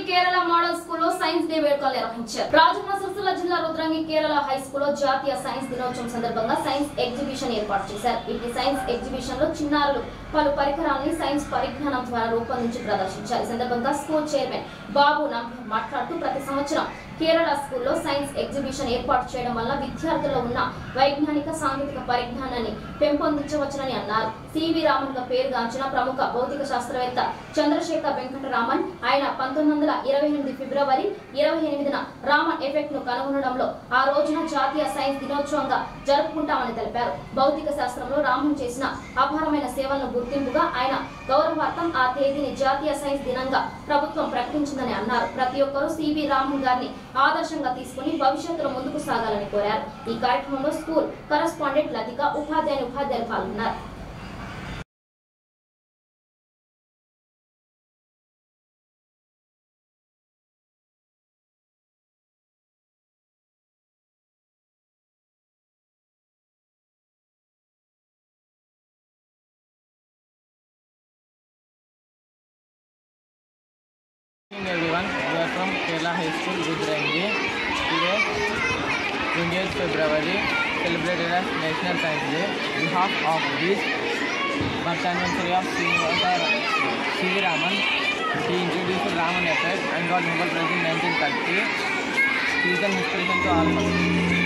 Kerala model స్కూల్లో science day వేడుకలు నిర్వహించారు. రాజన్న సిరిసిల్ల జిల్లా రుద్రంగి కేరళ హై స్కూల్లో జాతీయ సైన్స్ దినోత్సవం సందర్భంగా సైన్స్ ఎగ్జిబిషన్ ఏర్పాటు చేశారు. ఈ సైన్స్ ఎగ్జిబిషన్ లో చిన్నారులు పలు పరికరాలని సైన్స్ పరిజ్ఞానం ద్వారా రూపొందించి ప్రదర్శించారు. ఈ సందర్భంగా స్కూల్ చైర్మన్ బాబు నంబర్ మాట్లాడుతూ ప్రతి సంవత్సరం కేరళ స్కూల్లో సైన్స్ ఎగ్జిబిషన్ ఏర్పాటు చేయడం వల్ల విద్యార్థుల్లో ఉన్న వైజ్ఞానిక సాంకేతిక పరిజ్ఞానాన్ని పెంపొందించవచ్చునని అన్నారు. సివి రామన్ గా పేరుగాంచిన ప్రముఖ భౌతిక శాస్త్రవేత్త చంద్రశేఖర్ వెంకటరామన్ ఆయన 1928 ఫిబ్రవరి 28న రామన్ ఎఫెక్ట్ ను కనుగొనడంలో ఆ రోజున జాతీయ సైన్స్ దినోత్సవంగా జరుపుకుంటామని తెలిపారు. భౌతిక శాస్త్రంలో రామన్ చేసిన అపారమైన సేవలను గుర్తింపుగా ఆయన గౌరవార్థం ఆ తేదీని జాతీయ సైన్స్ దినంగా ప్రభుత్వం ప్రకటించిందని అన్నారు. ప్రతి ఒక్కరూ సివి రామన్ గారిని ఆదర్శంగా తీసుకుని భవిష్యత్తులో ముందుకు సాగాలని కోరారు. ఈ కార్యక్రమంలో స్కూల్ కరెస్పాండెంట్ లతిక, ఉపాధ్యాయులు పాల్గొన్నారు. Everyone, we are from Kerala High School, Rudrangi. Today, 28th February, celebrated as National Science Day. On behalf of this birth anniversary of C.V. Raman, he introduced Raman effect and got Nobel Prize in 1930. He is an inspiration to all of us.